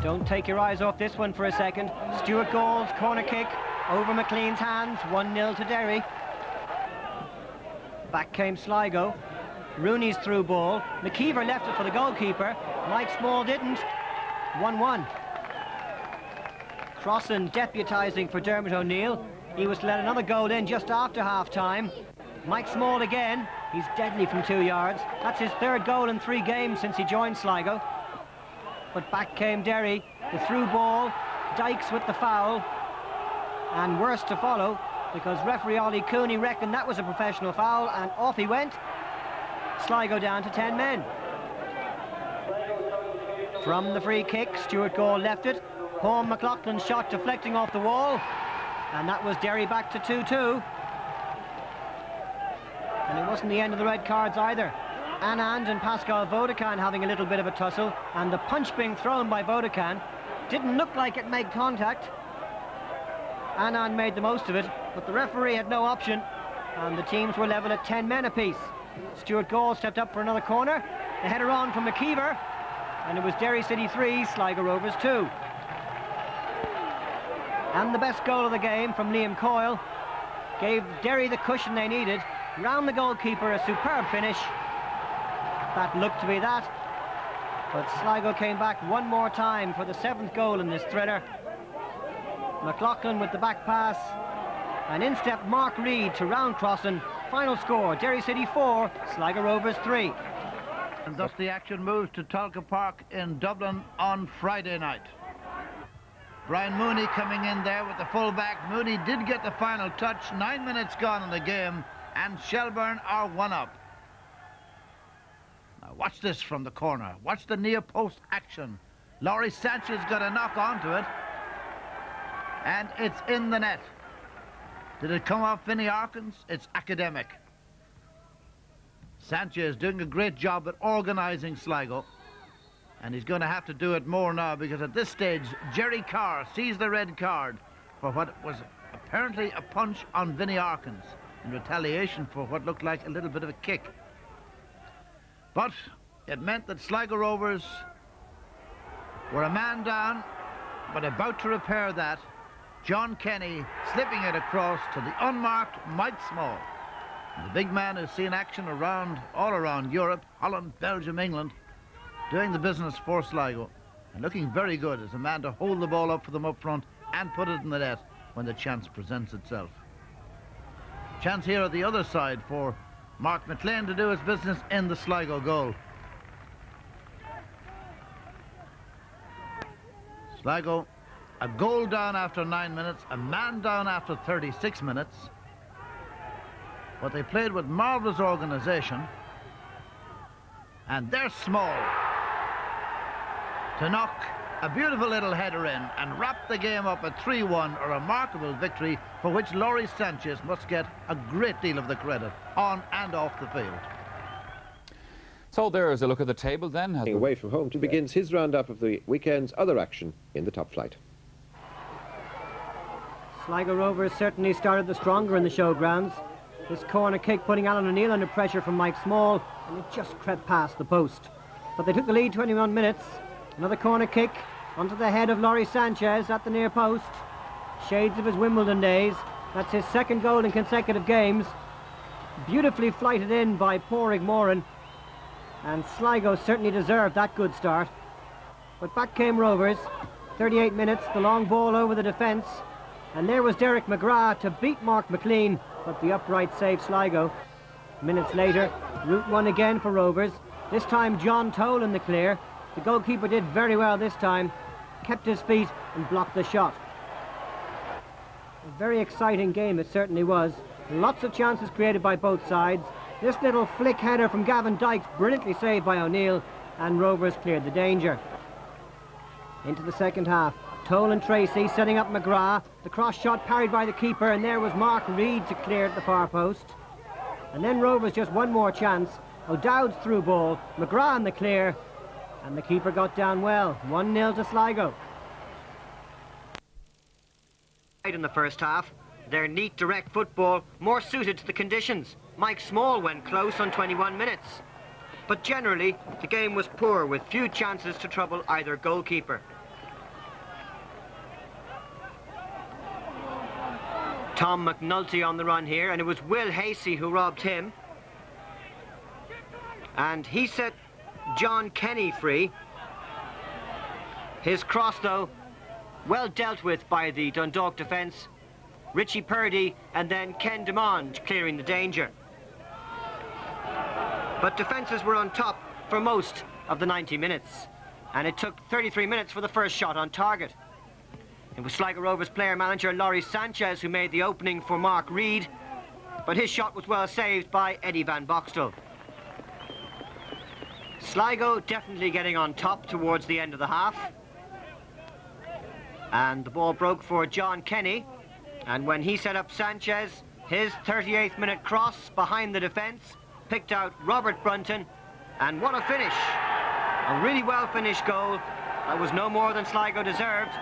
Don't take your eyes off this one for a second. Stuart Gall's corner kick over McLean's hands, 1-0 to Derry. Back came Sligo. Rooney's through ball. McKeever left it for the goalkeeper. Mike Small didn't. 1-1. Crossan deputising for Dermot O'Neill. He was to let another goal in just after half-time. Mike Small again. He's deadly from 2 yards. That's his third goal in 3 games since he joined Sligo. But back came Derry. The through ball. Dykes with the foul. And worse to follow, because referee Ollie Cooney reckoned that was a professional foul, and off he went. Sligo down to 10 men. From the free kick, Stuart Gall left it. Paul McLaughlin's shot deflecting off the wall, and that was Derry back to 2-2. And it wasn't the end of the red cards either. Anand and Pascal Vodafkan having a little bit of a tussle, and the punch being thrown by Vodafkan didn't look like it made contact. Anand made the most of it, but the referee had no option, and the teams were level at 10 men apiece. Stuart Gall stepped up for another corner. The header on from McKeever, and it was Derry City 3, Sligo Rovers 2. And the best goal of the game from Liam Coyle gave Derry the cushion they needed. Round the goalkeeper, a superb finish. That looked to be that, but Sligo came back one more time for the 7th goal in this thriller. McLaughlin with the back pass, and in stepped Mark Reid to round Crossan. Final score, Derry City 4, Sligo Rovers 3. And thus the action moves to Tolka Park in Dublin on Friday night. Brian Mooney coming in there with the full-back. Mooney did get the final touch, 9 minutes gone in the game, and Shelbourne are 1-up. Now watch this from the corner. Watch the near post action. Laurie Sanchez got a knock onto it, and it's in the net. Did it come off Vinnie Arkins? It's academic. Sanchez doing a great job at organising Sligo, and he's going to have to do it more now, because at this stage Jerry Carr sees the red card for what was apparently a punch on Vinnie Arkins in retaliation for what looked like a little bit of a kick. But it meant that Sligo Rovers were a man down, but about to repair that. John Kenny slipping it across to the unmarked Mike Small. And the big man who's seen action all around Europe, Holland, Belgium, England, doing the business for Sligo, and looking very good as a man to hold the ball up for them up front and put it in the net when the chance presents itself. Chance here at the other side for Mark McLean to do his business in the Sligo goal. Sligo, a goal down after 9 minutes, a man down after 36 minutes. But they played with marvellous organisation, and they're Small to knock a beautiful little header in and wrap the game up at 3-1, a remarkable victory for which Laurie Sanchez must get a great deal of the credit on and off the field. So there's a look at the table then. Away from home begins his roundup of the weekend's other action in the top flight. Sligo Rovers certainly started the stronger in the showgrounds. This corner kick putting Alan O'Neill under pressure from Mike Small, and it just crept past the post. But they took the lead 21 minutes. Another corner kick onto the head of Laurie Sanchez at the near post. Shades of his Wimbledon days. That's his 2nd goal in consecutive games. Beautifully flighted in by Pádraig Moran. And Sligo certainly deserved that good start. But back came Rovers. 38 minutes, the long ball over the defence. And there was Derek McGrath to beat Mark McLean, but the upright saved Sligo. Minutes later, route one again for Rovers. This time John Toll in the clear. The goalkeeper did very well this time, kept his feet and blocked the shot. A very exciting game it certainly was. Lots of chances created by both sides. This little flick header from Gavin Dykes, brilliantly saved by O'Neill, and Rovers cleared the danger. Into the second half. Toll and Tracy setting up McGrath. The cross shot parried by the keeper, and there was Mark Reid to clear at the far post. And then Rovers just one more chance. O'Dowd's through ball, McGrath in the clear, and the keeper got down well. 1-0 to Sligo. In the first half, their neat, direct football more suited to the conditions. Mike Small went close on 21 minutes. But generally, the game was poor with few chances to trouble either goalkeeper. Tom McNulty on the run here, and it was Will Hasey who robbed him. And he set John Kenny free. His cross, though, well dealt with by the Dundalk defence. Richie Purdy and then Ken DeMond clearing the danger. But defences were on top for most of the 90 minutes, and it took 33 minutes for the first shot on target. It was Sligo Rovers player manager Laurie Sanchez who made the opening for Mark Reid, but his shot was well saved by Eddie Van Boxtel. Sligo definitely getting on top towards the end of the half, and the ball broke for John Kenny, and when he set up Sanchez, his 38th minute cross behind the defence picked out Robert Brunton, and what a finish! A really well finished goal that was no more than Sligo deserved.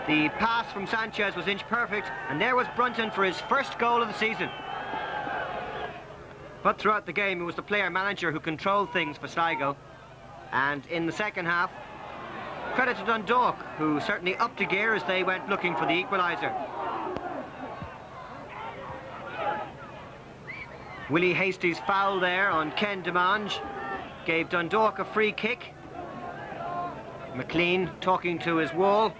The pass from Sanchez was inch perfect, and there was Brunton for his first goal of the season. But throughout the game, it was the player manager who controlled things for Sligo, and in the second half, credit to Dundalk, who certainly upped a gear as they went looking for the equaliser. Willie Hasty's foul there on Ken DeMange gave Dundalk a free kick. McLean talking to his wall,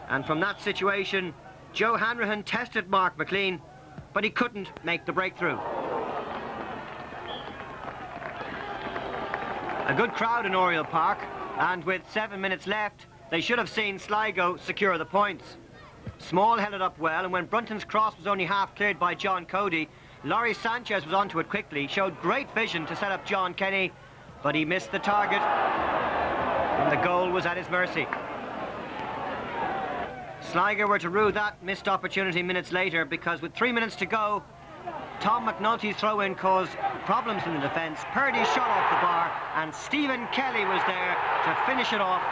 and from that situation Joe Hanrahan tested Mark McLean, but he couldn't make the breakthrough. A good crowd in Oriel Park, and with 7 minutes left they should have seen Sligo secure the points. Small held it up well, and when Brunton's cross was only half cleared by John Cody, Laurie Sanchez was onto it quickly, showed great vision to set up John Kenny, but he missed the target, and the goal was at his mercy. Sligo were to rue that missed opportunity minutes later, because with 3 minutes to go, Tom McNulty's throw-in caused problems in the defence. Purdy shot off the bar, and Stephen Kelly was there to finish it off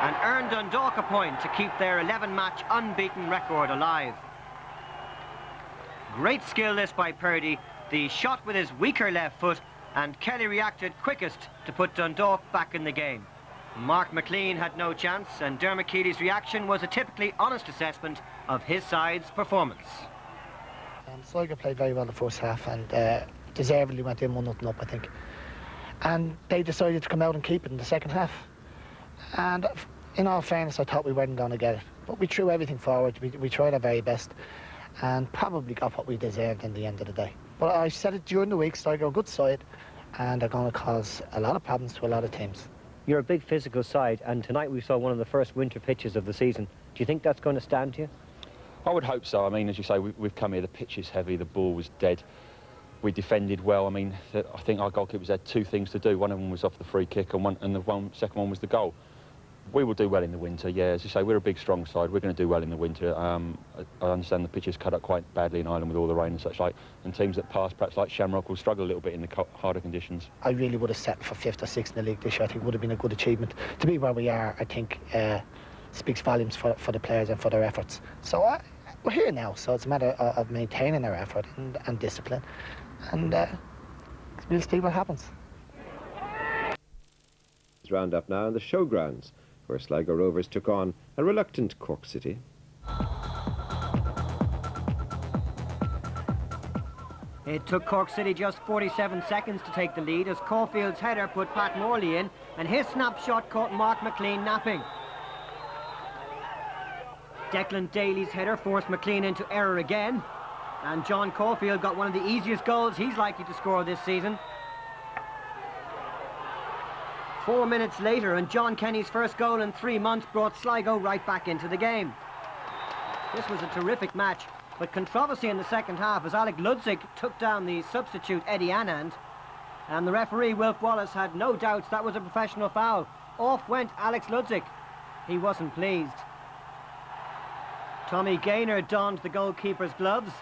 and earn Dundalk a point to keep their 11-match unbeaten record alive. Great skill this by Purdy, the shot with his weaker left foot, and Kelly reacted quickest to put Dundalk back in the game. Mark McLean had no chance, and Dermot Keely's reaction was a typically honest assessment of his side's performance. Sligo played very well the first half, and deservedly went in 1-0 up, I think. And they decided to come out and keep it in the second half. And in all fairness, I thought we weren't going to get it. But we threw everything forward, we tried our very best, and probably got what we deserved in the end of the day. But I said it during the week, Sligo are a good side, and they're going to cause a lot of problems to a lot of teams. You're a big physical side, and tonight we saw one of the first winter pitches of the season. Do you think that's going to stand to you? I would hope so. I mean, as you say, we've come here, the pitch is heavy, the ball was dead. We defended well. I mean, I think our goalkeepers had two things to do. One of them was off the free kick, and the second one was the goal. We will do well in the winter, yeah. As you say, we're a big, strong side. We're going to do well in the winter. I understand the pitch is cut up quite badly in Ireland with all the rain and such like, and teams that pass, perhaps like Shamrock, will struggle a little bit in the harder conditions. I really would have set for 5th or 6th in the league this year. I think it would have been a good achievement. To be where we are, I think, speaks volumes for the players and for their efforts. So we're here now, so it's a matter of maintaining our effort and discipline, and we'll see what happens. Round up now in the showgrounds, where Sligo Rovers took on a reluctant Cork City. It took Cork City just 47 seconds to take the lead as Caulfield's header put Pat Morley in, and his snapshot caught Mark McLean napping. Declan Daly's header forced McLean into error again, and John Caulfield got one of the easiest goals he's likely to score this season. 4 minutes later, and John Kenny's first goal in 3 months brought Sligo right back into the game. This was a terrific match, but controversy in the second half as Alec Ludzik took down the substitute Eddie Anand, and the referee Wilf Wallace had no doubts that was a professional foul. Off went Alex Ludzik. He wasn't pleased. Tommy Gaynor donned the goalkeeper's gloves,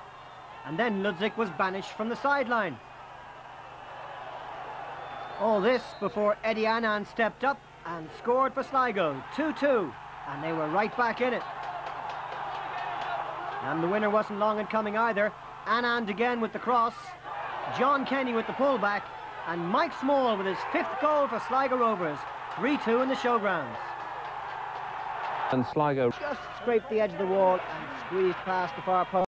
and then Ludzik was banished from the sideline. All this before Eddie Anand stepped up and scored for Sligo, 2-2, and they were right back in it. And the winner wasn't long in coming either. Anand again with the cross, John Kenny with the pullback, and Mike Small with his 5th goal for Sligo Rovers, 3-2 in the showgrounds. And Sligo just scraped the edge of the wall and squeezed past the far post.